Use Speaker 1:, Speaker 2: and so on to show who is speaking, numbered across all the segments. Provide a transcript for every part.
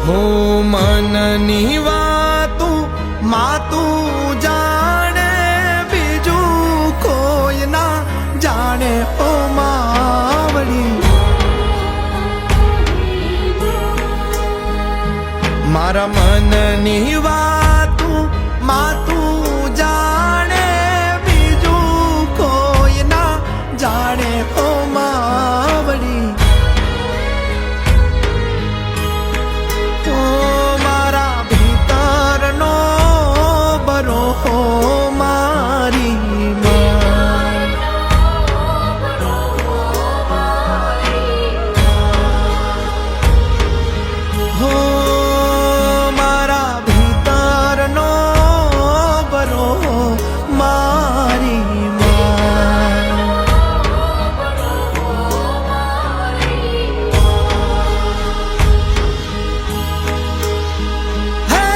Speaker 1: હો મનની વાતું માતું જાણે, બીજું કોઈ ના જાણે ઓ માવડી. મારા મનની વાતું માતું જાણે, બીજું કોઈ ના જાણે ઓ માવડી. ઓ મારા ભીતરનો બરો મારી માં. હો મારા ભીતરનો બરો મારી માં. હે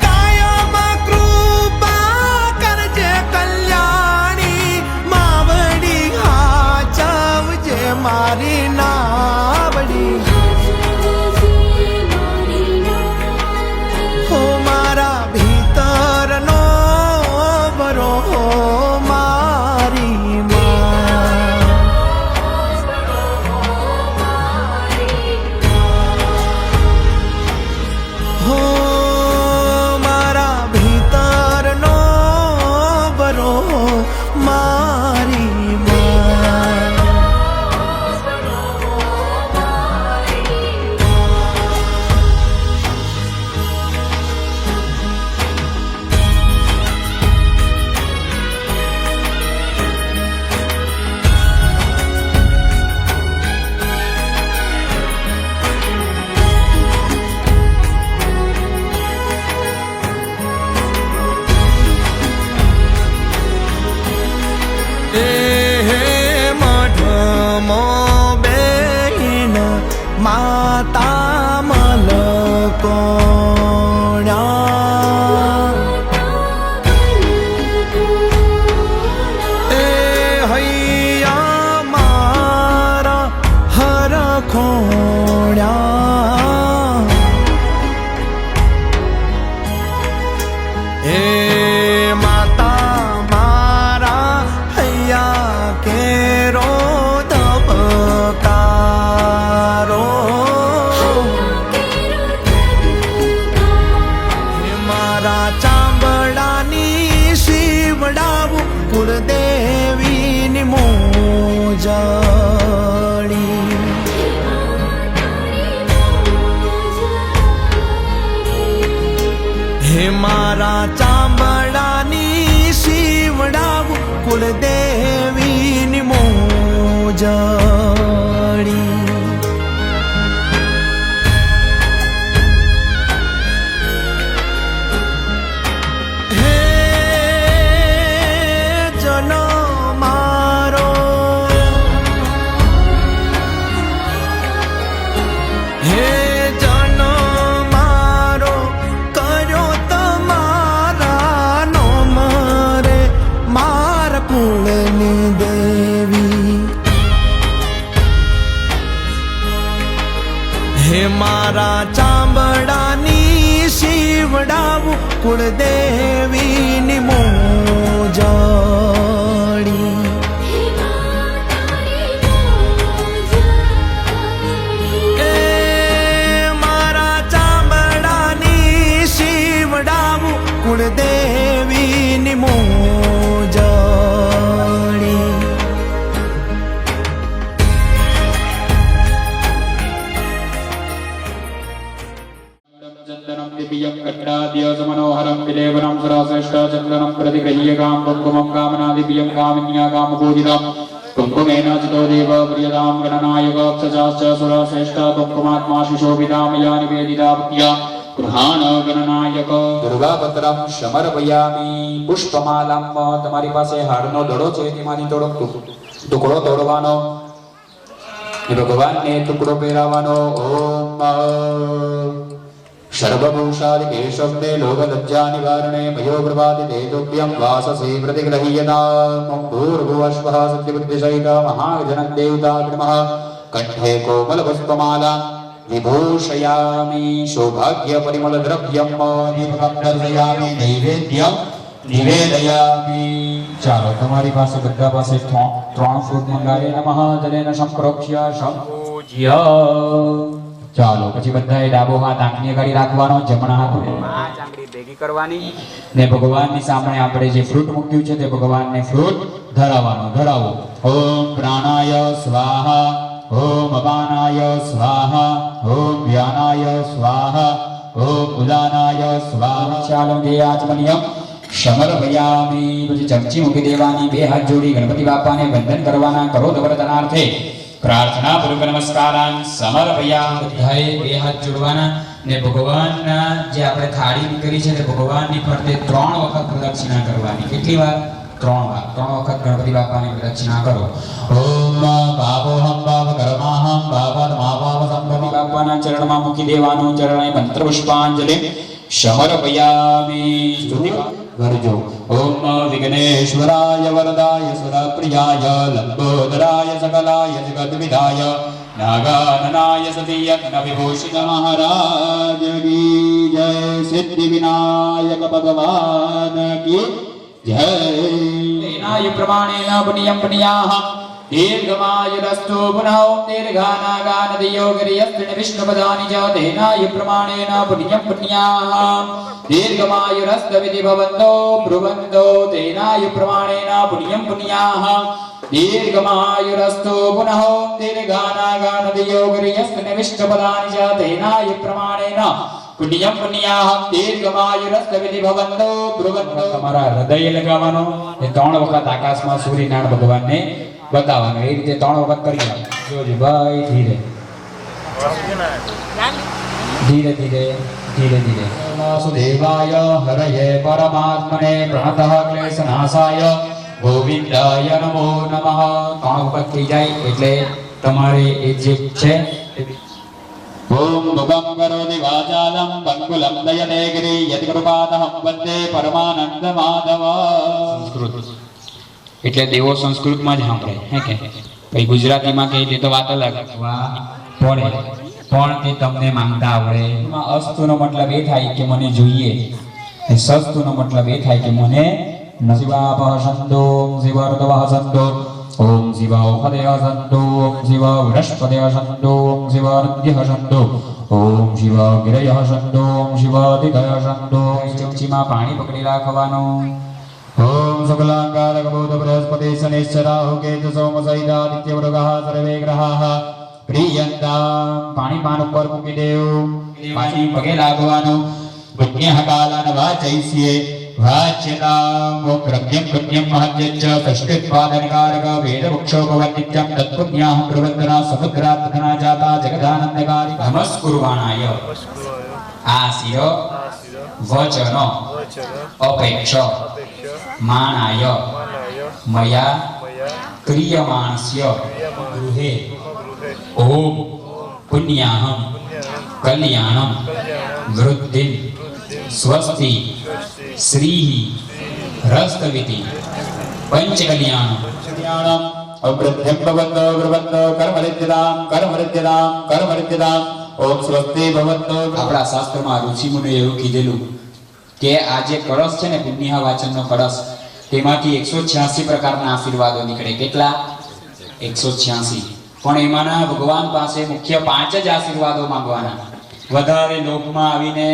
Speaker 1: કાયમ કૃપા કરજે કલ્યાણી, માવડી હાચવજે મારી નાવડી. હો મારા ભીતરનો બરો મારી માં. હો મારા ભીતરનો બરો મારી માં. મઢમાં બેહીન માતા મલકોણ્યા, એ હૈયા મારા હરખોણ્યા. એ માતા મારા હૈયા કેરો ધબકારો. હે મારા ચાંબડાની શિવડાવું કુળદેવીની મોજડી. હે મારા ચાંબડાની શિવડાવું કુળદેવીની મોજડી. હે જનો મારો, હે જનો મારો કર્યો તમારા નો મરે, મારા કુળની દેવી. હે મારા ચાંબડાની શિવડાવું કુળદેવીની મોજડી. એ મારા ચાંબડાની શિવડાવું કુળદેવીની મોજડી.
Speaker 2: चंदनं दिव्यं कट्टाद्यसमनोहरं विलेवनं सुराश्रेष्ठचन्दनं प्रतिगृह्यकां कुङ्कुमं कामनादिव्यं कामिन्या कामपूजितं कुङ्कुमेन चितो देव प्रियतां गणनायकक्षजाश्च सुराश्रेष्ठ कुङ्कुमात्मा शिशोभितां मया निवेदिता भक्त्या गृहाण गणनायक.
Speaker 3: दुर्गापत्रम समर्पयामी. पुष्पमालाम તમારી પાસે હારનો દડો છે તેમાંથી થોડોક ટુકડો તોડવાનો, ભગવાનને ટુકડો પહેરાવાનો. ઓમ सर्वभूषादि केशब्दे लोकलज्जा निवारणे मयो प्रभाति तेजोभ्यं वाससे प्रतिग्रहीयतां भूर्भुवः सत्यबुद्धिसहिता महागणदेवता नमः. कंठे कोमलपुष्पमाला વિભૂષયામિ સૌભાગ્ય પરિમળ દ્રવ્યમ દીપકમ દર્શયામિ નૈવેદ્યમ નિવેદયામિ. ચાલો તમારી પાસે બધા પાસે ત્રણ ફૂટ મંગાવે નમઃ જલેન સંપ્રોક્ષ્ય સંપૂજ્ય. ચાલો પછી બધાએ ડાબો હાથ આંખની આગળ રાખવાનો, જમણા હાથ પાંચ આંગળી ભેગી કરવાની ને ભગવાનની સામે આપણે જે ફ્રૂટ મૂક્યું છે તે ભગવાનને ફ્રૂટ ધરાવવાનું. ધરાવો. ઓમ પ્રાણાય સ્વાહા, ઓમ અપાનાય સ્વાહા, ઓમ વ્યાનાય સ્વાહા, ઓમ ઉદાનાય સ્વાહા. ચાલો જે આચમનિયમ સમર્પયામિ. પછી ચમચી મૂકી દેવાની, બે હાથ જોડી ગણપતિ બાપાને વંદન કરવાના. કરોડ વર્તનાર્થે પ્રાર્થના પૂર્વક નમસ્કારાન સમર્પયામિ. બધાએ બે હાથ જોડવાના ને ભગવાનના જે આપણે થાળી નીકળી છે તે ભગવાનની ફરતે 3 વખત પ્રદક્ષિણા કરવાની. કેટલી વાર? 3 વાર. 3 વખત ગણપતિ બાપાની પ્રદક્ષિણા કરો. ઓમ બાપોહમ બાપ કર્માહમ બાપતમાપાપ સંભવ. બાપાના ચરણમાં મૂકી દેવાનું. ચરણે મંત્ર પુષ્પાંજલિ સમર્પયામિ. સ્તુતિ કરજો. ઓમ વિઘ્નેશ્વરાય વરદાય સુરપ્રિયાય લંબોદરાય સકલાય જગદ્વિધાય નાગાનનાય સતીયજ્ઞ વિભૂષિત મહારાજ કી જય. સિદ્ધિ વિનાયક ભગવાન કી જય. તેનાય પ્રમાણેન પુણ્યમ પુણ્યાહ દીર્ઘમાયુરસ્તુ પુનઃ દીર્ઘાનાગાનદયોગરિયસ્ત્રિણ વિષ્ણુપદાનિ ચ તેનાય પ્રમાણેન પુણ્યમ પુણ્યાહ દીર્ઘમાયુરસ્તવિધિ ભવન્તો બ્રુવન્તો તેનાય પ્રમાણેન પુણ્યમ પુણ્યાહ દીર્ઘમાયુરસ્તુ પુનઃ દીર્ઘાનાગાનદયોગરિયસ્ત્રિણ વિષ્ણુપદાનિ ચ તેનાય પ્રમાણેન પુણ્યમ પુણ્યાહ દીર્ઘમાયુરસ્તવિધિ ભવન્તો બ્રુવન્તો. તમારા હૃદય લગાવવાનો એ 3 વખત આકાશમાં સૂર્યનારાયણ ભગવાનને બતાવવાનું. એ રીતે 3 વખત કરી આવો. જોજો ભાઈ ધીરે ધીરે ધીરે ધીરે ધીરે. વાસુદેવાય હરયે પરમાત્મને પ્રણતઃ ક્લેશનાશાય ગોવિંદાય નમો નમઃ. 3 વખત થઈ જાય એટલે તમારે એ જે છે. ઓમ ભગમ કરોતિ વાચાલમ બંકુલમ દયતે ગિરી યતિ કૃપાતઃ વંદે પરમાનંદ માધવ. સંસ્કૃત એટલે દેવો સંસ્કૃતમાં જ સાંભળે હે કે ભાઈ ગુજરાતીમાં કહે તે તો વાત અલગ પડે પણ તે તમને માંગતા આવડે. અસ્તુનો મતલબ એ થાય કે મને જોઈએ, સસ્તુનો મતલબ એ થાય કે મને શિવાપહ સંતો શિવર્તવઃ સંતો ઓમ શિવા ઓખદય સંતો ઓમ શિવા વૃહસ્પતય સંતો ઓમ શિવા નદ્યઃ સંતો ઓમ શિવા ગિરયઃ સંતો ઓમ શિવા દિગય સંતો. ચમચીમાં પાણી પકડી રાખવાનું. ઓમ શુક્લાંગારક બુધ બૃહસ્પતિ શનિશ્ચરાહુ કેતુ સોમ સહિતાદિત્ય વૃગઃ સર્વે ગ્રહાઃ પ્રિયંતામ. પાણી પાન ઉપર મૂકી દેવું. પાછી પગે લાગવાનું. પુણ્યઃ કાલાન વાચૈસ્યે વાચ્યતામ પ્રજ્ઞમ પુણ્યમ મહત્યચ્ચ ષષ્ઠિત્વાદનિકારક વેદ વૃક્ષો ભવન્નિત્યમ તત્પુણ્યાહ પ્રવર્તના સમુદ્રાત્મના જાતા જગદાનંદકારી નમસ્કુર્વાણાય. આ શિરો વચનો અપેક્ષ માનાય મયા ક્રિયમાણસ્ય ગૃહે ઓમ પુણ્યાહમ કલ્યાણમ વૃદ્ધિ સ્વસ્તિ શ્રી રસ્તવિતિ પંચકલ્યાણમ અવૃદ્ધિમ ભવન્તો ભ્રુવન્તો કર્મરિદ્ધતામ કર્મરિદ્ધતામ કર્મરિદ્ધતામ. ઓમ સ્વસ્તિ ભવન્તો. આપણા શાસ્ત્રમાં ઋષિમુનિએ એવું કીધેલું કે આ જે કળશ છે ને પુણ્ય વાચનનો કળશ તેમાંથી 186 પ્રકારના આશીર્વાદો નીકળે. કેટલા? 186. પણ એમાંના ભગવાન પાસે મુખ્ય 5 જ આશીર્વાદો માંગવાના. વધારે લોભમાં આવીને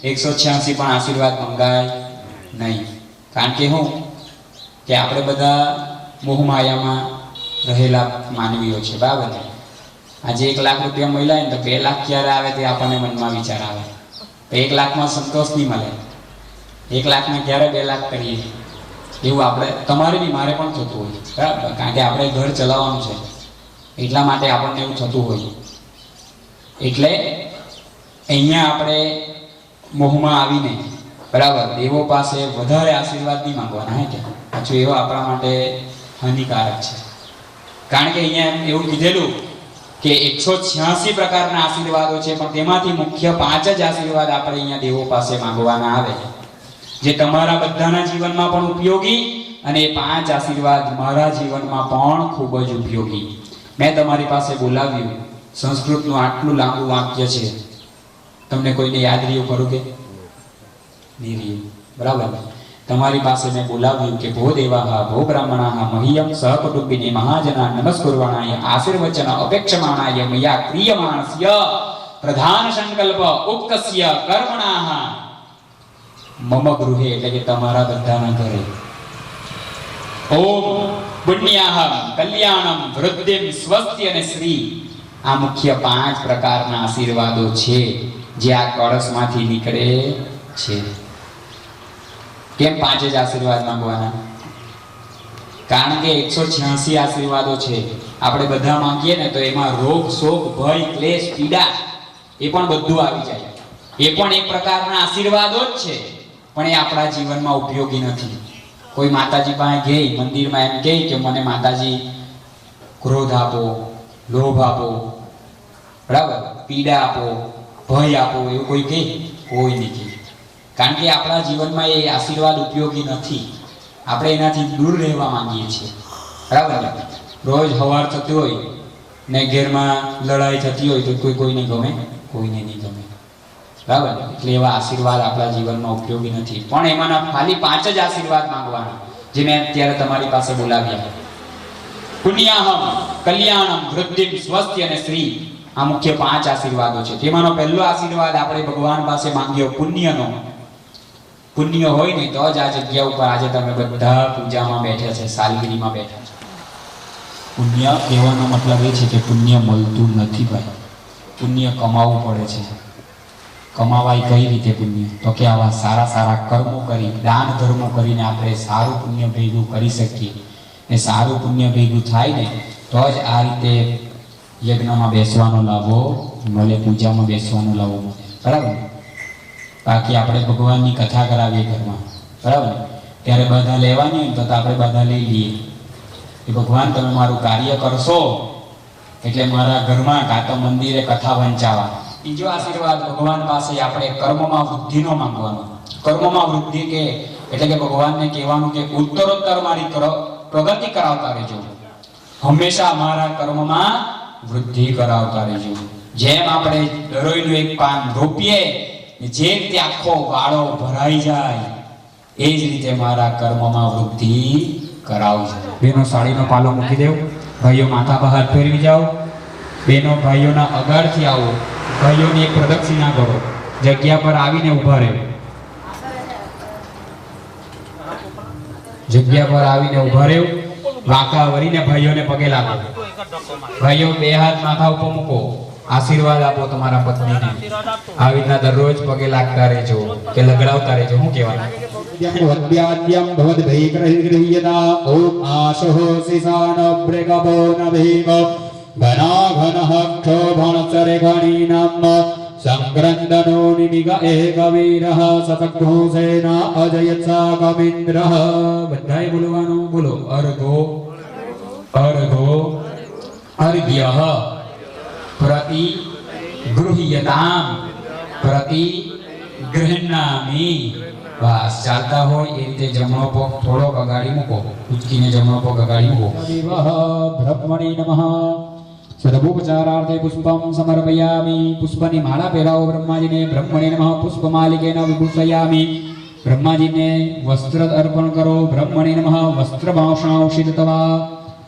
Speaker 3: 186 પણ આશીર્વાદ મંગાય નહીં. કારણ કે હું કે આપણે બધા મોહમાયામાં રહેલા માનવીઓ છે, બરાબર ને? આજે 1 લાખ રૂપિયા મળ્યા ને તો 2 લાખ ક્યારે આવે તે આપણને મનમાં વિચાર આવે. તો 1 લાખમાં સંતોષ નહીં મળે. 1 લાખમાં ક્યારે 2 લાખ કરીએ એવું આપણે તમારે બી મારે પણ થતું હોય, બરાબર? કારણ કે આપણે ઘર ચલાવવાનું છે એટલા માટે આપણને એવું થતું હોય. એટલે અહીંયા આપણે મોહમાં આવીને બરાબર દેવો પાસે વધારે આશીર્વાદ નહીં માંગવાના. હે કે પાછું એવો આપણા માટે હાનિકારક છે. કારણ કે અહીંયા એવું કીધેલું કે 186 પ્રકારના આશીર્વાદો છે પણ તેમાંથી મુખ્ય 5 જ આશીર્વાદ આપણે અહીંયા દેવો પાસે માંગવાના આવે જે તમારા બધાના જીવનમાં પણ ઉપયોગી અને એ 5 આશીર્વાદ મારા જીવનમાં પણ ખૂબ જ ઉપયોગી. મેં તમારી પાસે બોલાવ્યું સંસ્કૃતનું આટલું લાંબુ વાક્ય છે, તમને કોઈને યાદ રહ્યું ખરું કે નહીં રહ્યું? બરાબર. તમારી પાસે મેં બોલાવ્યું કે ભો દેવાહ ભો બ્રાહ્મણાહ મહ્યમ સહકુટુંબિની મહાજના નમસ્કુર્વાણાય આશીર્વચન અપેક્ષમાણાય મયા ક્રિયમાણસ્ય પ્રધાન સંકલ્પ ઉક્તસ્ય કર્મણાહ મમ ગૃહે, એટલે કે તમારા બધાના ઘરે. ઓમ પુણ્યાહમ કલ્યાણમ વૃદ્ધિમ સ્વસ્તિ અને શ્રી, આ મુખ્ય 5 પ્રકારના આશીર્વાદો છે જે આ કળશમાંથી નીકળે છે. કેમ 5 જ આશીર્વાદ માંગવાના? કારણ કે 186 આશીર્વાદો છે. આપણે બધા માંગીએ ને તો એમાં રોગ શોક ભય ક્લેશ પીડા એ પણ બધું આવી જાય. એ પણ એક પ્રકારના આશીર્વાદો જ છે, પણ એ આપણા જીવનમાં ઉપયોગી નથી. કોઈ માતાજી પાસે ગઈ મંદિરમાં એમ કહે કે મને માતાજી ક્રોધ આપો, લોભ આપો, બરાબર, પીડા આપો, ભય આપો, એવું કોઈ કહે? કોઈ નહીં કહે. કારણ કે આપણા જીવનમાં એ આશીર્વાદ ઉપયોગી નથી. આપણે એનાથી દૂર રહેવા માંગીએ છીએ. બરાબર ને? રોજ હવાર થતી હોય ને ઘેરમાં લડાઈ થતી હોય તો કોઈને ગમે? કોઈને નહીં ગમે. બરાબર. એટલે એવા આશીર્વાદ આપણા જીવનમાં ઉપયોગી નથી. પણ એમાંના ખાલી 5 જ આશીર્વાદ માંગવાના જે મેં અત્યારે તમારી પાસે બોલાવ્યા. પુણ્યાહમ કલ્યાણમ વૃદ્ધિમ સ્વસ્તિ અને શ્રી, આ મુખ્ય 5 આશીર્વાદો છે. તેમાંનો પહેલો આશીર્વાદ આપણે ભગવાન પાસે માંગ્યો પુણ્યનો. પુણ્ય હોય ને તો જ આ જગ્યા ઉપર આજે તમે બધા પૂજામાં બેઠા છે, સાલગીરીમાં બેઠા છે. પુણ્ય કહેવાનો મતલબ એ છે કે પુણ્ય મળતું નથી ભાઈ. પુણ્ય કમાવવું પડે છે. કમાવાય કઈ રીતે પુણ્ય? તો કે આવા સારા સારા કર્મો કરી, દાન ધર્મો કરીને આપણે સારું પુણ્ય ભેગું કરી શકીએ. એ સારું પુણ્ય ભેગું થાય ને તો જ આ રીતે યજ્ઞમાં બેસવાનો લાભો મળે, પૂજામાં બેસવાનો લાભો મળે. બરાબર. બાકી આપણે ભગવાનની કથા કરાવીએ ઘરમાં, બરાબર, ત્યારે બધા લેવાની હોય તો આપણે બધા લઈ લઈએ કે ભગવાન તમે મારું કાર્ય કરશો એટલે મારા ઘરમાં કાં તો મંદિરે કથા વંચાવા. બીજો આશીર્વાદ ભગવાન પાસે આપણે કર્મમાં વૃદ્ધિનો માંગવાનો. કર્મમાં વૃદ્ધિ કે એટલે કે ભગવાનને કહેવાનું કે ઉત્તરોત્તર મારી પ્રગતિ કરાવતા રહેજો, હંમેશા મારા કર્મમાં વૃદ્ધિ કરાવતા રહેજો. જેમ આપણે દરોઈનું એક પાન રોપીએ, જે રીતે આખો વાળો ભરાઈ જાય એ જ રીતે મારા કર્મમાં વૃદ્ધિ કરાવજો. બેનો સાડીનો પાલો મૂકી દેવ, ભાઈઓ માથા બહાર ફેરવી જાઓ, બેનો ભાઈઓના અગાડથી આવો, ભાઈઓની એક પ્રદક્ષિણા કરો, જગ્યા પર આવીને ઊભા રહો, જગ્યા પર આવીને ઊભા રહો, વાંકા વળીને ભાઈઓને પગે લાગો. ભાઈઓ 2 હાથ માથા ઉપર મૂકો, આશીર્વાદ આપો તમારા પત્નીને. આવી રીતના દરરોજ પગે લાગતા રહેજો કે લગડાવતા રહેજો. શું કહેવાનું?
Speaker 4: વદ્યાદ્યમ ભવદ્ભૈકરહિર્ગૃહ્યતા ઓમ આશો સિસાન બ્રેકબો નભીમ ઘનાઘનઃ ક્ષોભણચરેખણીનામ સંક્રંદનો નિમિગ એકવીરઃ સતઘોષેના અજયત્સા કવિન્દ્રઃ. બધાએ બોલવાનું. બોલો. અર્ઘો અર્ઘો અર્ઘ્યઃ પ્રતિ ગૃહ્યતામ પ્રતિ ગૃહ્ણામિ. બસ ચાલતા હોય એ રીતે જમણો પગ થોડો અગાડી મૂકો, ઉચકીને જમણો પગ અગાડી મૂકો. બ્રહ્મણી નમઃ. સર્વોપચારાર્થે પુષ્પમ સમર્પયામિ. પુષ્પની માળા પહેરાવો બ્રહ્માજીને. બ્રહ્મણે નમઃ. પુષ્પમાલિકેન વિભૂષયામિ. બ્રહ્માજીને વસ્ત્ર અર્પણ કરો. બ્રહ્મણે નમઃ. વસ્ત્રભાષાંશિતવા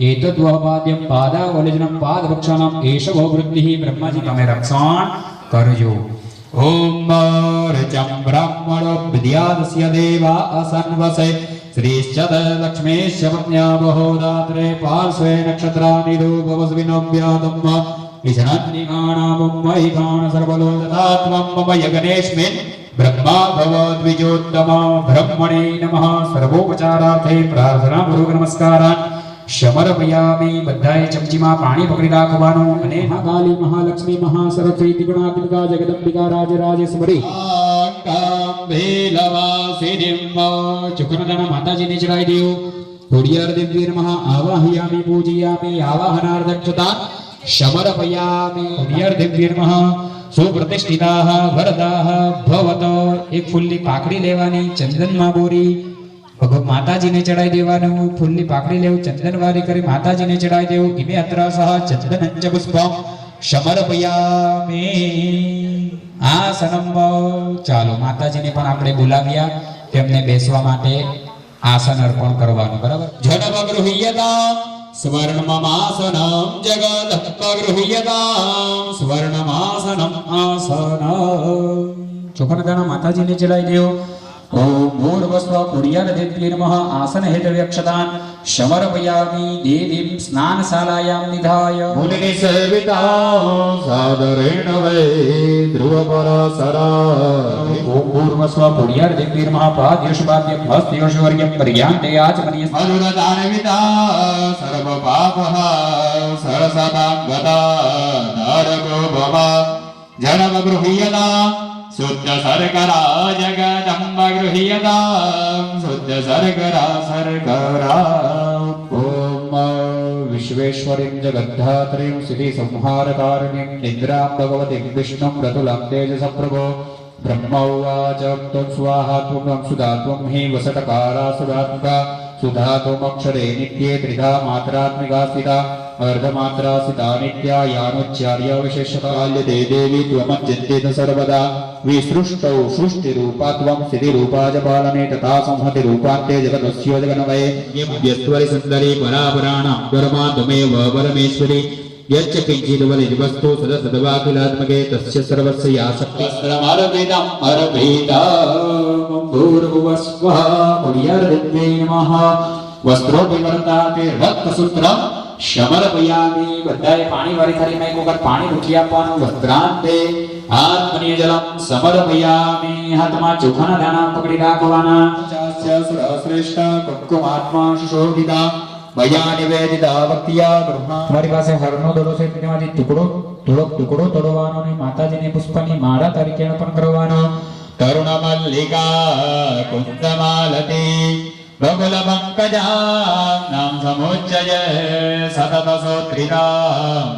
Speaker 4: એતદ્વપાદ્યમ પાદાવલજનમ પાદવક્ષાનામ એષવો વૃદ્ધિ. બ્રહ્માજી તમે રક્ષણ કરજો. ઓમ રચમ બ્રાહ્મણો વિદ્યાદસ્ય દેવા અસન્વસે શ્રીશ્ચદ લક્ષ્મીશ્ચ પત્ન્યા બહોદાત્રે પાર્શ્વે નક્ષત્રાનિ રૂપવસ્વિનોવ્યાતમ વિષણન્નિકાણામં મહિકાણ સર્વલો તથાત્વં મમ યજ્ઞેસ્મિन् બ્રહ્મા ભવદ્વિજોત્તમ. બ્રહ્મણે નમઃ. સર્વોપચારાર્થે પ્રાર્થના પૂર્વક નમસ્કારાન સમર્પયામિ. બધાએ ચમચીમાં પાણી પકડી રાખવાનું અને મહાકાલી મહાલક્ષ્મી મહાસરસ્વતી ત્રિગુણાત્મિકા જગદંબિકા રાજરાજેશ્વરી ચુક્રદાણા માતાજીને ચડાવી દેવું. હોડિયાર દેવી નમઃ. આવાહયામિ પૂજયામિ. આવાહનાર્થક્ષતા સમર્પયામિ. હોડિયાર દેવી નમઃ. સુપ્રતિષ્ઠિતાઃ વરદાઃ ભવત. એક ફૂલની પાકડી લેવાની, ચંદનમાં બોરી માતાજીને ચડાવી દેવાનું. ફૂલની પાકડી લેવું, ચંદન વારી કરી માતાજીને ચડાવી દેવું. ઇમે અત્ર સહ ચંદનંચ પુષ્પમ સમર્પયામિ આસનમ. ચાલો માતાજીને પણ આપણે બોલાવ્યા તેમને બેસવા માટે આસન અર્પણ કરવાનું. બરાબર. જનમ ગૃહ્યતા સ્વર્ણમાસનમ જગત ગૃહ્યતા સ્વર્ણમાસનમ આસન. ચોખા માતાજીને ચલાવી દેવો. ઓમ ભૂર્ભુવસ્વ કુર્યાદિત્ય નમઃ. આસન હેતવ્યક્ષતાન સમર્પયામિ દેવીમ સ્નાનશાલાયામ નિધાય.
Speaker 5: મુનિ સેવિતા સાદરેણ વૈ ધ્રુવ પરાસરા.
Speaker 4: ઓમ ભૂર્ભુવસ્વ કુર્યાદિત્ય નમઃ. પાદ્યશુભાદ્ય હસ્તયોશ્વર્ય પર્યાન્તે આચમનીય.
Speaker 5: મરુરદાનવિતા સર્વ પાપઃ સરસતાંગતા નરકો ભવ જનમ ગૃહ્યતા શુદ્ધ શર્કરા જગદંબ ગૃહ્યતા શુદ્ધ શર્કરા શર્કરા. ઓમ વિશ્વેશ્વરીમ જગદ્ધાત્રીમ સિદ્ધિ સંહારકારિણીમ નિદ્રામ ભગવતીમ વિષ્ણુમ પ્રતુલામ તેજસ પ્રભો. બ્રહ્મોવાચ ત્વં સ્વાહા ત્વં સુધા ત્વં હિ વસટકારા સુધાત્મકા. સુધા ત્વમક્ષરે નિત્યે ત્રિધા માત્રાત્મિકા સ્થિતા અર્ધમાત્રા સ્થિતા નિત્યા યાનોચ્ચાર્ય વિશેષતા. કાલ્યતે દેવી ત્વમજ્જન્તેત સર્વદા વિસૃષ્ટૌ સૃષ્ટિરૂપા ત્વં સિદ્ધિરૂપા ચ પાલને તથા સંહતિરૂપાન્તે જગતસ્યો જગન્વયે. યસ્વરી સુંદરી પરાપરાણાં પરમા ત્વમેવ પરમેશ્વરી. યચ્ચ કિંચિદ વલિજવસ્તુ સદસદવાખિલાત્મકે તસ્ય સર્વસ્ય યા શક્તિ.
Speaker 3: વસ્ત્રમર્પિતમ અર્પિતમ ભૂર્ભુવસ્વ કુર્યાદિત્ય નમઃ. વસ્ત્રોપી વર્તાતે રક્તસૂત્રમ સમર્પયામિ. બધાએ પાણી વાળી થાળીમાં એક વખત પાણી મૂકી આપવાનું. વસ્ત્રાંતે આત્મનીય જલમ સમર્પયામિ. હાથમાં ચોખાના દાણા પકડી રાખવાના.
Speaker 5: શ્રેષ્ઠ કુમકુમાત્મા સુશોભિતા મયા નિવેદિતા ભક્તિયા ગૃહા.
Speaker 4: તમારી પાસે હરનો દડો છે તેમાંથી થોડોક ટુકડો તોડવાનો અને માતાજીને પુષ્પની માળા તરીકે અર્પણ કરવાનો.
Speaker 5: તરુણ મલ્લિકા કુંદમાલતી બગલ પંકજા નામ સમુચ્ચય સતત સોત્રિતા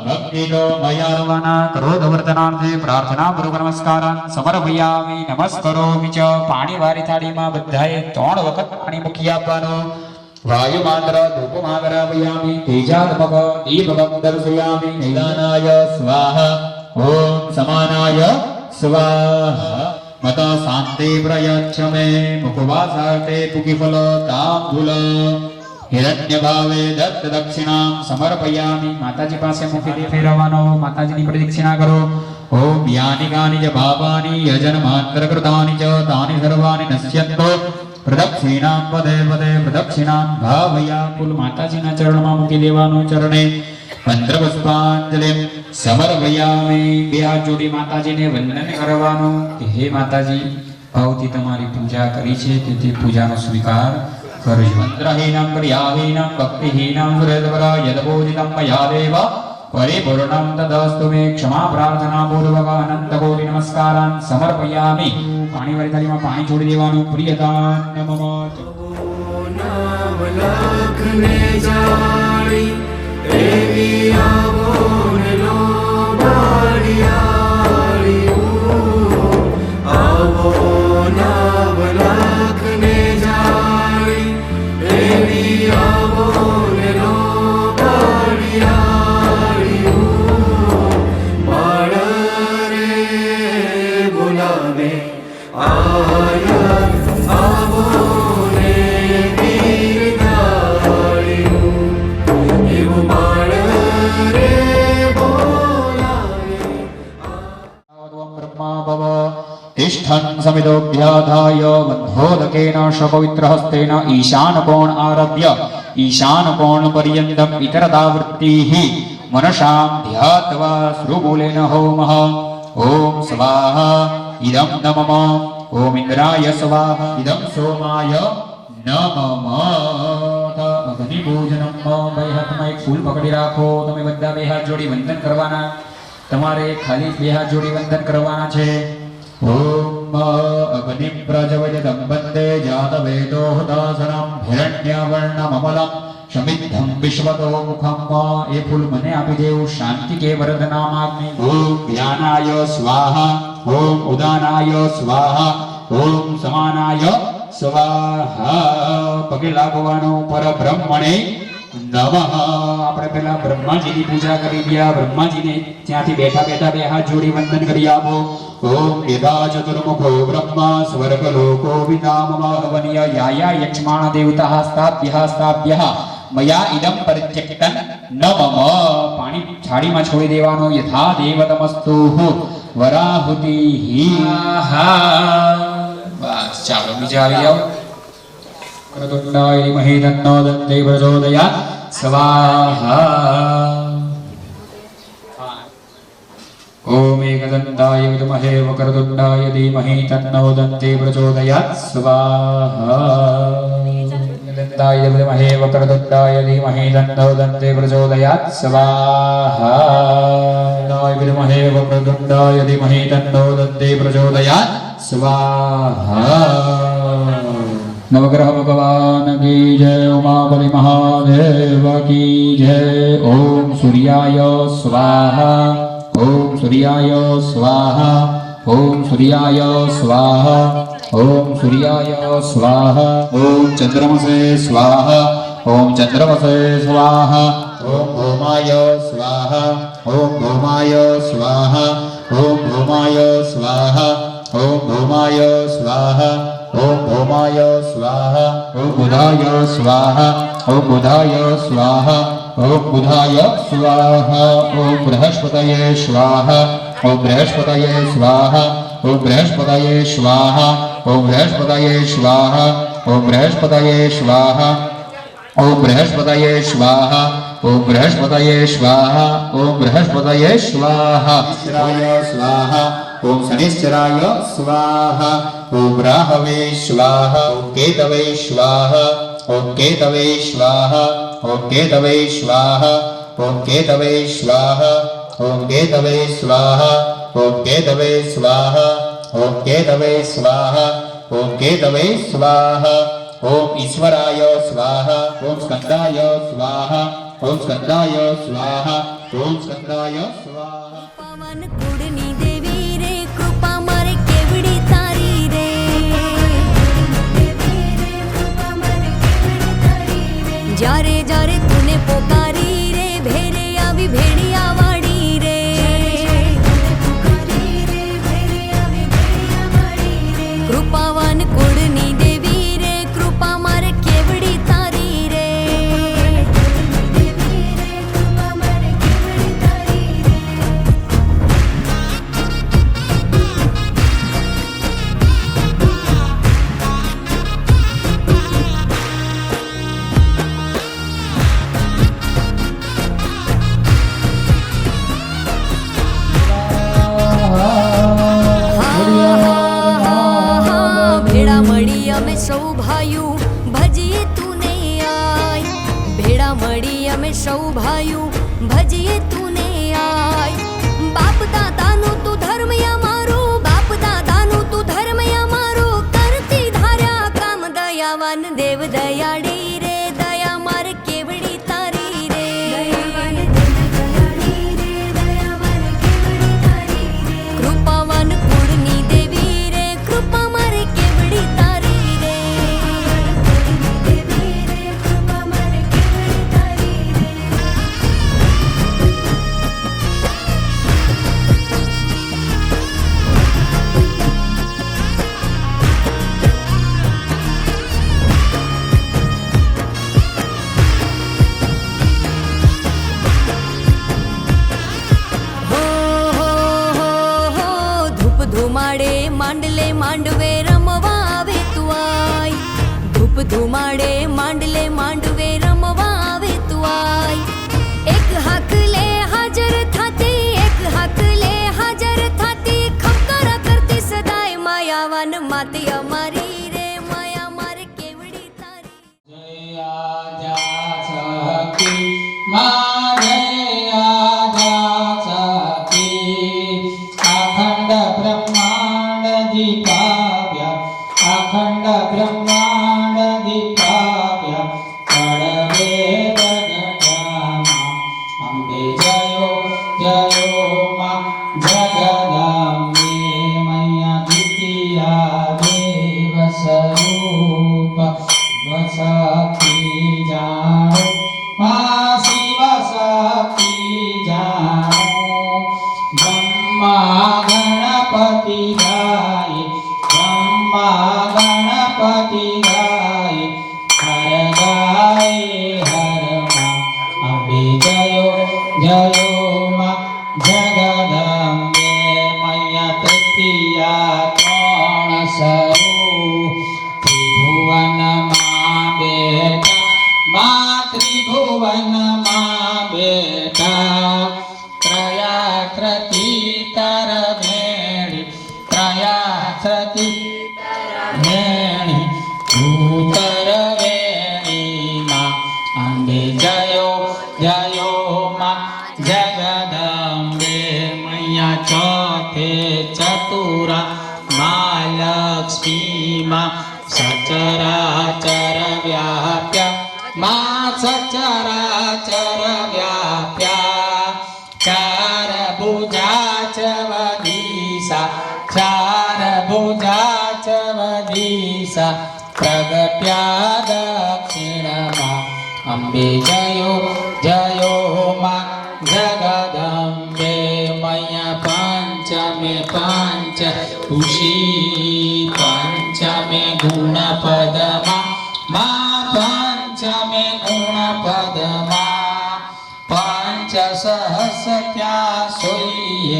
Speaker 5: ભક્તિતો મયા.
Speaker 4: કરવાના. ક્રોધ વર્તનાર્થે પ્રાર્થના પૂર્વક નમસ્કારાન સમર્પયામિ. નમસ્કરોમિ ચ. પાણી વાળી થાળીમાં બધાએ 3 વખત પાણી મૂકી આપવાનું. વાયુમાંત્ર ધૂપમાગરાપયામિ. તેજાત્મક દીપકમ દર્શયામિ.
Speaker 5: નિદાનાય સ્વાહા ઓમ સમાનાય સ્વાહા. મત શાંતિ પ્રયચ્છ મે મુખવાસાર્થે પુકીફલ તાંબુલ. હિરણ્ય ભાવે દત્ત દક્ષિણામ
Speaker 4: સમર્પયામિ. માતાજી પાસે મુખી ફેરવવાનો. માતાજીની પ્રદક્ષિણા કરો.
Speaker 5: ઓમ યાની કાની ચ પાપાની યજન માત્ર કૃતાની ચ તાની સર્વાણી નશ્યંતો પ્રદક્ષિણામ પદે પદે પ્રદક્ષિણામ ભાવયા.
Speaker 4: ફૂલ માતાજીના ચરણમાં મૂકી દેવાનું. ચરણે
Speaker 5: મંત્ર પુષ્પાંજલિ સમર્પયામિ.
Speaker 4: બે હાથ જોડી માતાજીને વંદન કરવાનું કે હે માતાજી, ભાવથી તમારી પૂજા કરી છે તેથી પૂજાનો સ્વીકાર કરજો.
Speaker 5: મંત્રહીનમ ક્રિયાહીનમ ભક્તિહીનમ સુરેશ્વર યદપૂજિતમ મયા દેવ
Speaker 4: પરિપૂર્ણમ તદસ્તુ મે. ક્ષમા પ્રાર્થના પૂર્વક અનંત કોટી નમસ્કારાન સમર્પયામિ. પાણી વાળી થાળીમાં પાણી છોડી દેવાનું. પ્રિયતા નમઃ.
Speaker 1: નવલખને જાળી એવી આવોને લો બાળિયાળી. આવો નવલખને જાળી એવી આવોને લો બાળિયાળી. બાળ રે બોલાવે આય આવો ને
Speaker 5: તિષ્ઠन् સમિદોભ્યાધાય મધ્યોદકેન શપવિત્રહસ્તેન ઈશાનકોણ આરભ્ય ઈશાનકોણ પર્યન્તમ ઇતરદાવૃત્તિઃ મનસાં ધ્યાત્વા શ્રુમૂલેન હોમઃ. ઓમ સ્વાહા ઇદં નમઃ. ઓમ ઇન્દ્રાય સ્વાહા ઇદં સોમાય નમઃ.
Speaker 4: અગ્નિપૂજનમ. બે હાથમાં એક ફૂલ પકડી રાખો. તમે બધા બે હાથ જોડી વંદન કરવાના. તમારે ખાલી બે હાથ જોડી વંદન કરવાના છે.
Speaker 5: ઓમ અગ્નિ પ્રજવયદં વંદે જાતવેદો હતાસનમ હિરણ્યવર્ણમમલમ શમિદ્ધમ વિશ્વતો મુખમ.
Speaker 4: એ ફૂલ મને આપી દેવું. શાંતિ કે વરદનામાગ્નિ.
Speaker 5: ઓમ ધ્યાનાય સ્વાહા ઓમ ઉદાનાય સ્વાહા ઓમ સમાનાય સ્વાહા.
Speaker 4: પગે લાગવાનું.
Speaker 5: પરબ્રહ્મણે
Speaker 3: નમઃ. આપણે પેલા બ્રહ્માજીની પૂજા કરી ગયા. બ્રહ્માજીને ત્યાંથી બેઠા બેઠા બે હાથ જોડી વંદન કરી આપો. ઓમ યદા ચતુર્મુખો બ્રહ્મા સ્વર્ગલોકો વિનામવનીય યાયા યક્ષ્માણ દેવતા સ્થાપ્યઃ મયા ઇદમ પરિત્યક્તન ન મમ. પાણી થાળીમાં છોડી દેવાનો. યથા દેવતમસ્તુ વરાહુતિઃ. બસ ચાલો બીજા આવી જાઓ. કરતુંડાય મહી તન્નો દંતે પ્રચોદયાત્ સ્વાહા. ओम एकदन्ताय विद्महे वक्रतुण्डाय धीमहि तन्नो दन्ते प्रचोदयात् स्वाहा. एकदन्ताय विद्महे वक्रतुण्डाय धीमहि तन्नो दन्ते प्रचोदयात् स्वाहा. विद्महे वक्रतुण्डाय धीमहि तन्नो दन्ते प्रचोदयात् स्वाहा. नवग्रह भगवान की जय. उमापति महादेव की जय. ओम सूर्याय स्वाहा. ओम सूर्याय स्वाहा. ओम सूर्याय स्वाहा. ओम सूर्याय स्वाहा. ओम चंद्रमसे स्वाहा. ओम चंद्रमसे स्वाहा. ओम भौमाय स्वाहा. ओम भौमाय स्वाहा. ओम भौमाय स्वाहा. ओम भौमाय स्वाहा. ओम भौमाय स्वाहा. ओम बुधाय स्वाहा. ओम बुधाय स्वाहा. ओम बुधाय स्वाहा. ओम बृहस्पतये स्वाहा. ओम बृहस्पतये स्वाहा. ओम बृहस्पतये स्वाहा. ओम बृहस्पतये स्वाहा. ओम बृहस्पतये स्वाहा. ओम बृहस्पतये स्वाहा. ओम बृहस्पतये स्वाहा. ओम बृहस्पतये स्वाहा. शनिश्चराय स्वाहा. ओम शनिश्चराय स्वाहा. ओम राहवे स्वाहा. ओम केतवे स्वाहा. ओम केतवे स्वाहा. ओम केतवे स्वाहा. ओम केतवे स्वाहा. ओम केतवे स्वाहा. ओम केतवे स्वाहा. ओम केतवे स्वाहा. ओम केतवे स्वाहा. ओम ईश्वराय स्वाहा. ओम स्कंदाय स्वाहा. ओम स्कंदाय स्वाहा. ओम स्कंदाय स्वाहा.
Speaker 6: पवन कुड़नी देवी रे कृपा मारे केवड़ी तारी रे. जारे जारे तूने पोकारी रे भेरे आवी भेड़िया वाड़ी रे. कृपावान कुड़नी देवी रे कृपा मारे केवड़ी तारी रे. भेड़ा मड़ी अमे सौ भायु भजिए तूने आय. भेड़ा मड़ी अमे सौ भायु भजिए तूने आय. बाप दादानु तू धर्म मारो. बाप दादानु तू धर्म मारो. करती धार्या काम दयावान देव दयाड़ी रे. दया मार केवड़ी तारी रे. कृपावान कुड़नी देवी रे कृपा मारे केवड़ी तारी रे. ધુમાડે માંડલે માંડવે રમવા આવે તું આય. ધૂપ ધુમાડે માંડલે માંડવે રમવા આવે તું આય. એક હાક લે હાજર થાતી. એક હાક લે હાજર થાતી. ખમકર કરતી સદાય માયાવાન માતી અમારી રે. માયા માર કેવડી તારી.
Speaker 3: अखंड ब्रह्मांड दीपाव्य. अखंड ब्रह्मांड दीपाव्य. कड़वे गगनमा अम्बे जयो जयो मां जगदम्बे. मैया द्वितीया देव स्वरूप वसती जानो. બ્રહ્મા ગણપતિ ગાય બ્રહ્મા ગણપતિ ગાય હર ગાય હર માં અંબે જયો જયો માં જગદંબે મૈયા તૃતીયા ત્રણ સ્વરૂપ ત્રિભુવનમાં બેઠા માં ત્રિભુવનમાં બેઠા ત્રયાત્રતી તર મેળી ત્રયાત્રતી મેળી ઉતર વેણી માં અંબે જયો જયો માં જગદંબે મૈયા ચોથે ચતુરા માં લક્ષ્મી માં સચરાચર વ્યાપ્યા માં સચરાચર વ્યાપ્યા ચાર ભુજા ચવદીસા ચાર ભુજા ચવદીસા પ્રગટ્યા દક્ષિણમાં અંબે જયો જયો માં જગદંબે મૈયા પંચમે પંચ ઋષિ પંચમે ગુણ પદમાં માં પંચમે ગુણ પદમાં પાંચ સહસ ત્યાં સોઈએ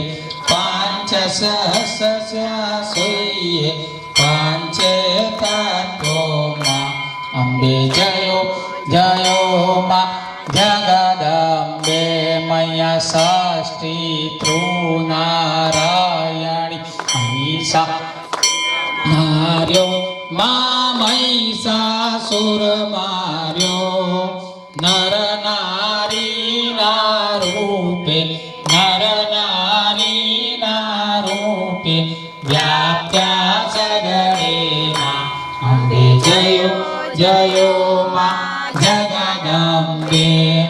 Speaker 3: પાંચ સહસ ત્યાં સોઈએ પાંચે તત્વોમાં અંબે જયો જયો માં જગદંબે મૈયા ષષ્ઠી તૃનારાયણી મહિષા માર્યો માં મહિષાસુર માર્યો નર નારી ના રૂપે નર નારી ના રૂપે વ્યાપ્યા સગડેના અંબે જયો જયો માં જગદંબે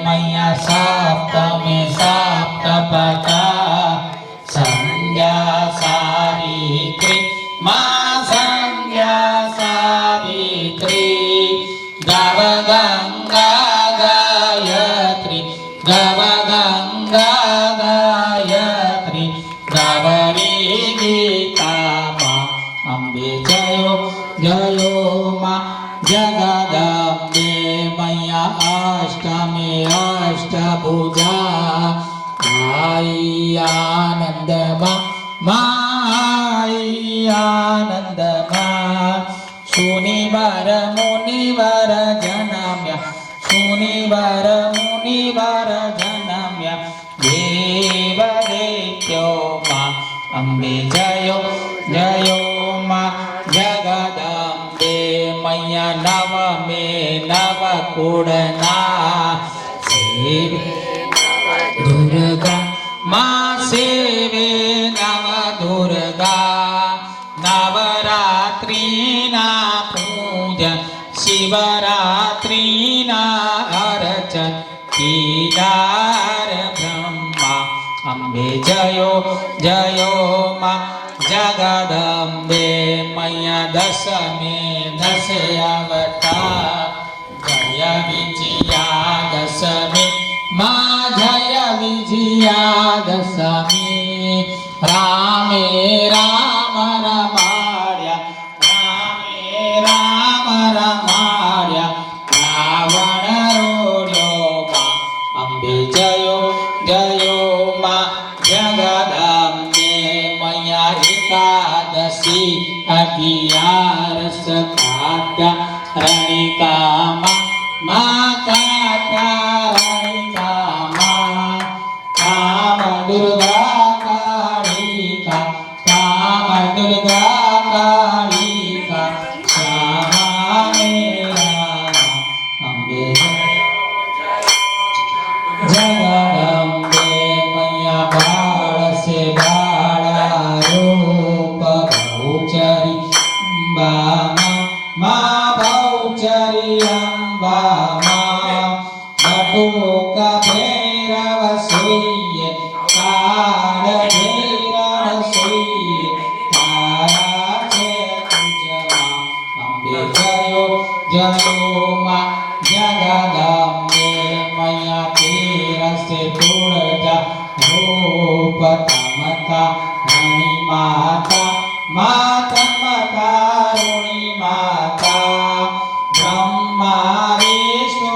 Speaker 3: મૈયા સપ્તમે સપ્તપટા સંધ્યા સાવિત્રી માં સંધ્યા સાવિત્રી ગવ ગંગા ગાયત્રી ગવ ગંગા ગાયત્રી ગવરી ગીતામાં અંબે જયો જયો માં જગદંબે મૈયા અષ્ટમે અષ્ટભુજા આઈ આનંદમાં માઈ આનંદમાં સુનિવાર મુનિવાર જનમ્યા સુનિવાર મુનિવાર જનમ્યા દેવ દૈત્યોમાં અંબે જયો જયો માં જગદંબે મૈયા નવમે નવ કુળના સેવે દુર્ગા માં સેવે નવ દુર્ગા નવરાત્રિના પૂજન શિવરાત્રિના અર્ચન કીદાર બ્રહ્મા અંબે જયો જયો માં જગદંબે મૈયા દશમે દશ અવતાર જય વિજયા દશમી માં જય વિજયા દશમી રામે રામ રમાડ્યા રામે રામ રમાડ્યા રાવણ રોડ્યો માં અંબે જયો જયો માં જગદંબે મૈયા એકાદશી અગિયારસ કાત્યા રણિકામાં માં કાત્યા રણિકામાં કામ દુર્ગા કાળિકા કામ દુર્ગા કાળિકા શ્યામા મેરા અંબે જગદંબે મૈયા બાળ સે બાળા રૂપ બહુચરી અંબામાં માં બહુચરી અંબામાં બટુક ભૈરવ સુઈએ કાળ ભૈરવ સુઈએ તારા છે તુજમાં અંબે જયો જયો માં જગદંબે મૈયા તેરસે તુળજા રૂપ તમ કારુણી માતા કારુણી માતા બ્રહ્મા વિષ્ણુ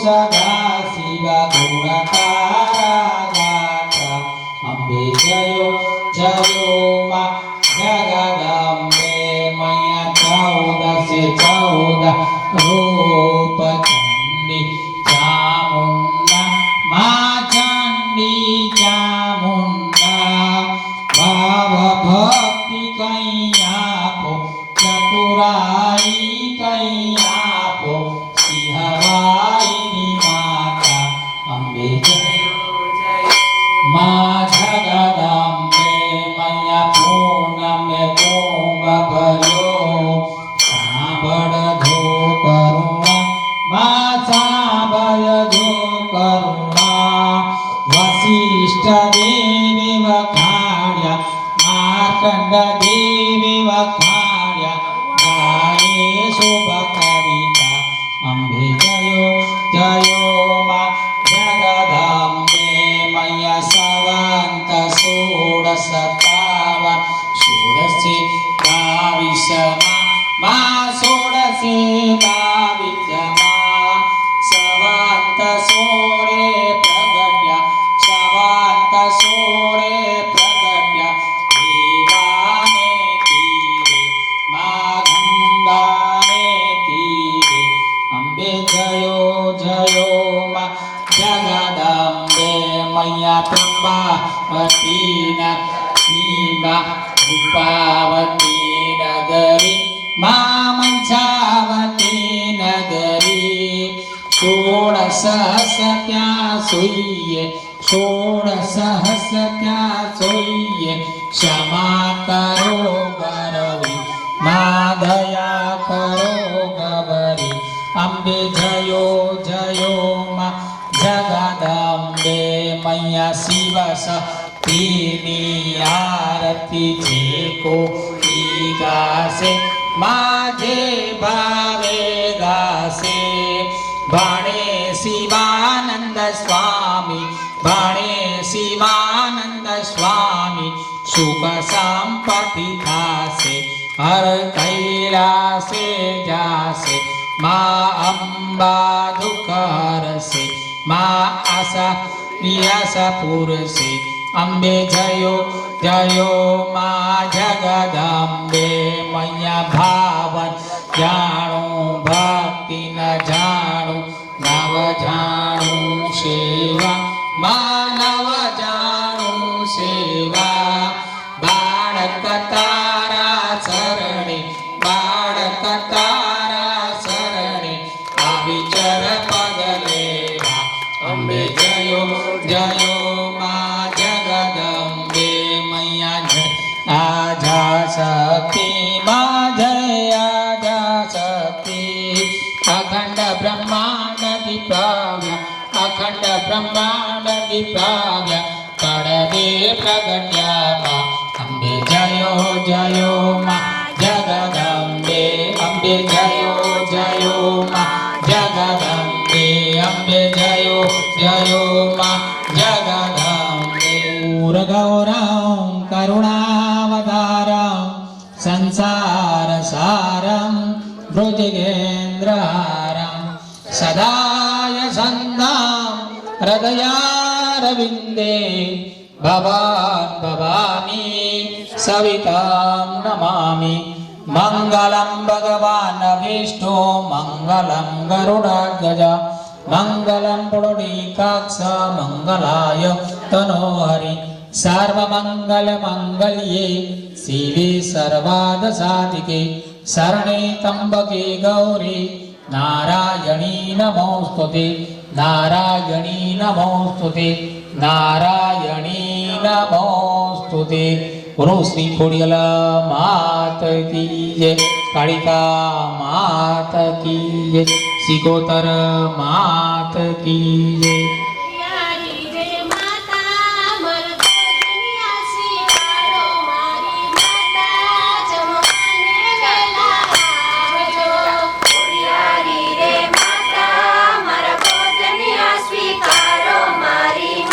Speaker 3: સદા શિવ ગુણકારા ગાતા અંબે જયો જયો માં જગદંબે મૈયા 14 રૂપ ચંડી ચામુંડા માં ચંડી ચામુંડા ભાવ ભક્તિ કઈ આપો ચતુરાઈ કઈ આપો સિંહવાઈની માતા અંબે માં જગદંબે મૈયા પૂનમે કુંભ ભર્યો સાંભળજો કરુણા માં સાંભળજો કરુણા વશિષ્ઠ દેવી વખાણ્યા માર્કંડ દેવી વખાણ્યા ગાયે શુભ કવિતા અંબે જયો જયો માં જગદંબે મૈયા સવંત 16 માં 16 માં સવંત 16 પ્રગટ્યા સવંત 16 પ્રગટ્યા દેવાને તીરે માં ગંગાને તીરે અંબે જયો જયો માં જગદંબે મૈયા ત્રંબાવતીના સીમા રૂપાવતી નગરી માં મંચાવતી નગરી 16 ત્યાં સોઈએ 16 ત્યાં સોઈએ ક્ષમા કરો ગરવી માં દયા કરો ગવરી અંબે જયો જયો માં જગદંબે મૈયા શિવ શક્તિની આરતી જે કોઈ ગાશે માજે ભાવે ગાશે ભાણે શિવાનંદ સ્વામી ભાણે શિવાનંદ સ્વામી સુખ સંપત્તિ થાશે હર કૈલાસે જાશે માં અંબા દુઃખ હરશે માં આશા પિયાસા પૂરશે અંબે જયો જયો માં જગદંબે મૈયા ભાવન જાણું ભક્તિ ન જાણું નવ જાણું સેવા માં નવ જાણું સેવા બાળક તારા શરણે બાળક તારા શરણે આવી ચર પગ લેવા અંબે જયો જયો માં જગદંબે મૈયા આજા શક્તિ માં જય આજા શક્તિ અખંડ બ્રહ્માંડ દીપાવ્યા અખંડ બ્રહ્માંડ દીપાવ્યા કડવે પ્રગટ્યા અંબે જયો જયો માં જગદંબે અંબે જયો જયો માં જગદંબે અંબે જયો જયો માં જગદંબે ગૌરમ કરુણાવતારમ સંસાર સારમ ભુજગેન્દ્રહારમ સદાય સંધામ હૃદયારવિંદે ભવાન ભવાની સવિતામ નમામિ મંગલમ ભગવાન વિષ્ણુ મંગલમ ગરુડધ્વજ મંગલમ પુંડરીકાક્ષ મંગલાય તનોહરિ સર્વમંગલ મંગલ્યે શિવે સર્વાદ સાધિકે શરણે ત્રંબકે ગૌરી નારાયણી નમોસ્તુતે નારાયણી નમોસ્તુતે નારાયણી નમોસ્તુતે બોલો શ્રી ખોડિયાર માત કી જય કાળિકા માત કી જય સિકોતર માત કી જય
Speaker 6: સ્વીકારો મારી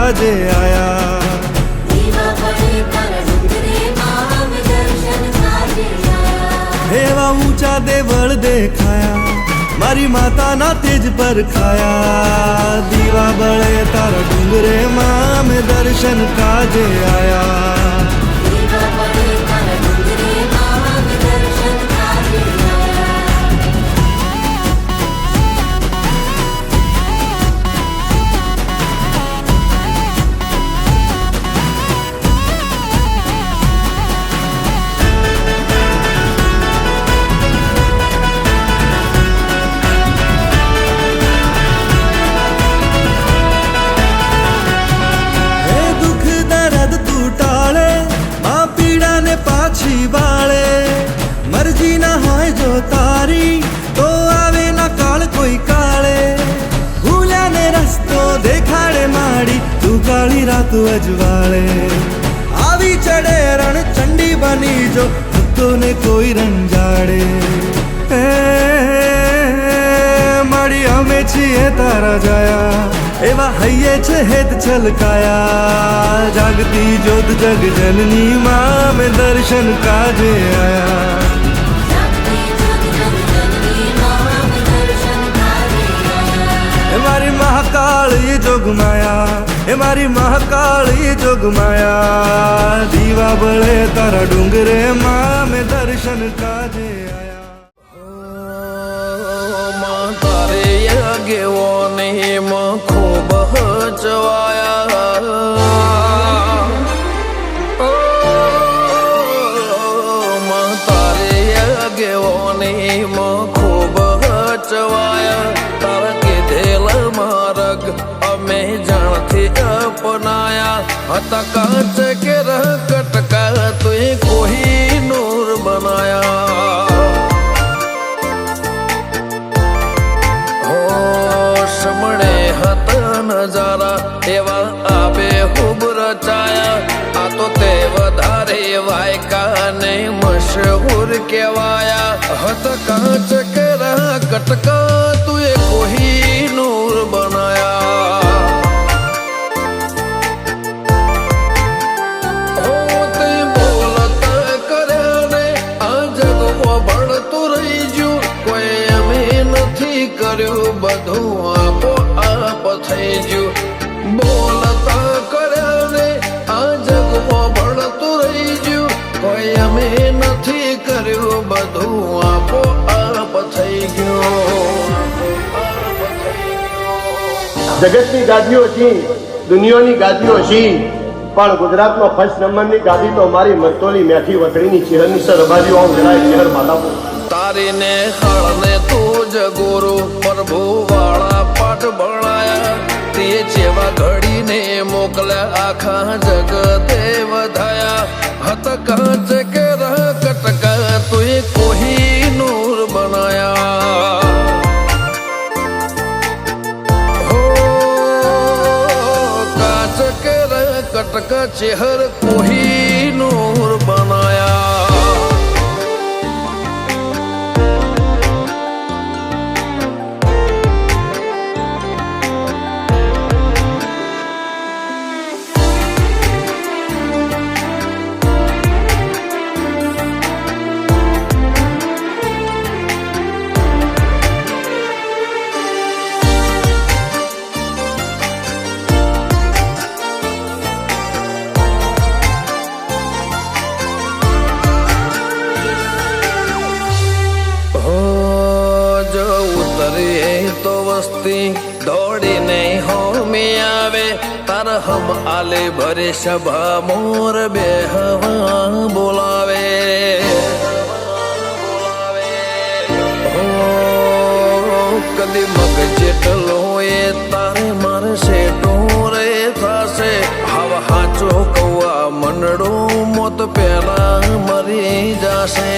Speaker 1: કાજે આયા
Speaker 6: દીવા પડે તારા ડુંગરે માં દર્શન કાજે આયા
Speaker 1: એવા ઊંચા દેવળ દેખાયા મારી માતાના તેજ પર ખાયા દીવા બળે તારા ડુંગરે માં મેં દર્શન કાજે આયા
Speaker 6: દીવા પડે તારા ડુંગરે માં દર્શન કાજે આયા
Speaker 1: હે દુઃખ દર્દ તું ટાળે માં પીડાને પાછી વાળે મરજી ના હોય જો તારી તો આવે ના કાળ કોઈ કાળે ભૂલ્યાને રસ્તો દેખાડે માડી તું કાળી રાત અજવાળે આવી ચડે રણ ચંડી બની જો ભક્તોને કોઈ રંજાડે હે માડી અમે છીએ તારા જાયા એવા હૈયે છે હેત છલકાયા જાગતી જ્યોત જગ જનની માં મેં દર્શન કાજે આયા
Speaker 6: જાગતી જ્યોત જગજનની માં દર્શન કાજે આયા
Speaker 1: એ મારી મહાકાળ એ જોગમાયા એ મારી મહાકાળ એ જોગમાયા દીવા બળે તારા ડુંગરે માં મેં દર્શન કાજે આયા
Speaker 7: તારે આગેવો નહીં ખૂબ હચવાયા તારે આગેવો નહીં ખૂબ હચવાયા તારા કીધેલ માર્ગ અમે જાણથી અપનાયા હતા કાચ કે કટકા તું કોઈ નૂર બનાયા મળે હતા નજારા એવા આબે ખૂબ રચાયા આ તો તે વધારે વાયકા ને મશહૂર કહેવાયા હત કાચ કેરા કટકા તું એ કોઈ નૂર બનાયા તે બોલતા કર્યા ને આ જગમાં ભણતું રહી ગયું કોઈ અમે નથી કર્યું બધું થઈ ગયું બોલતા કર્યા ને આ જગમાં ભણતું રહી ગયું કોઈ અમે નથી કર્યું બધું આપો આપ થઈ ગયું
Speaker 8: જગતની ગાદીઓ છી દુનિયાની ગાદીઓ છી પણ ગુજરાતમાં ફર્સ્ટ નંબરની ગાદી તો મારી મરતોલી મેઠી વતડીની ચિહરની સરબાજીઓ આમ જણાય ચિહર માધાપુર
Speaker 7: તારીને હળને તું જ ગુરુ પ્રભુ વાળા પાઠ ભણાયા તે જેવા ઘડીને મોકલ્યા આખા જગતે વધાયા હત કાચ કે કટકા તું કોઈ નૂર બનાયા હો કાચ કે કટકા ચેહર કોઈ નૂર બનાયા દોડીને હોમી આવે તાર હમ આલે ભરે સભા મોર બે હવા બોલાવે કદી મગ જેટલો એ તારે મારે સેટો રે થશે હવા હાચો કૌવા મંડળું મોત પેલા મરી જશે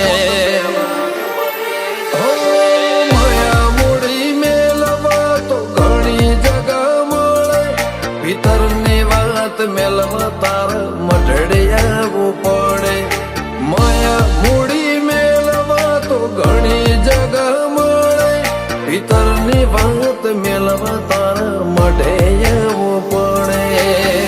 Speaker 7: મેલવા તાર મઢડે આવવું પડે માયા મૂડી મેળવા તો ઘણી જગા મળે ભીતરની વાત મેળવા તાર મઢે આવવું પડે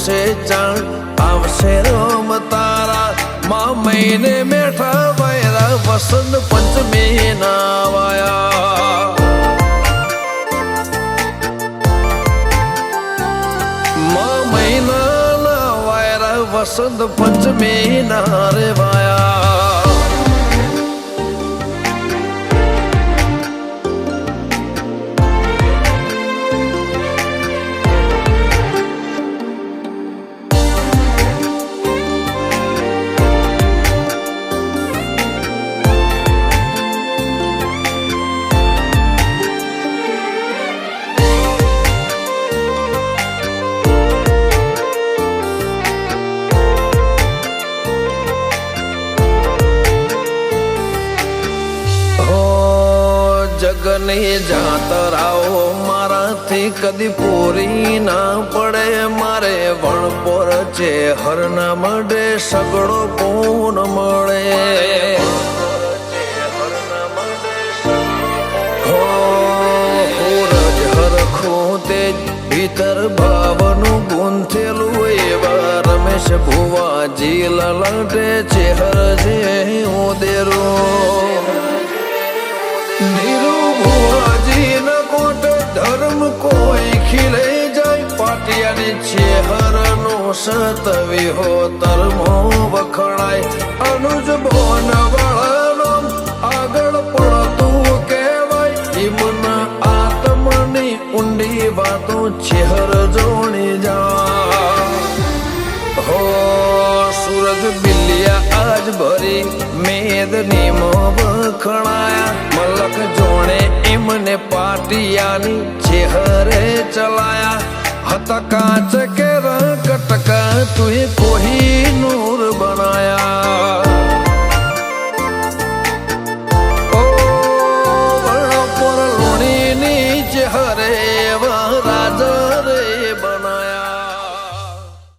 Speaker 7: જોશે જાણ આવશે રોમ તારા માં મહિને મેઠા વાયરા વસંત પંચમી ના વાયા માં મહિના ના વાયરા વસંત પંચમી ના રે વાયા જગની જાતરાઓ મારાથી કદી પૂરી ના પડે મારે વણપોર છે હરના મડે સગડો પૂન મળે હોરજ હરખું તે ભીતર ભાવનું ગુંથેલું એવા રમેશ ભુવાજી લલટે છે હરજે ઉદેરું ધર્મ કોઈ ખીલે જાય પાટિયાની છેહરનો સતવી હો તરમો વખણાય અનુજ ભોન વાળાનો આગળ પડતું કહેવાય હિમના આત્મની ઊંડી વાતો છેહર જોણી જા હો સૂરજ બિલિયા આજ ભરી મેદની મો વખણાયા મલક જોણે એમને પાટિયાની ચેહરે ચલાયા હતા કાચ કે કટકા તુએ કોઈ નૂર બનાયા ઓ પર લોણીની ચેહરે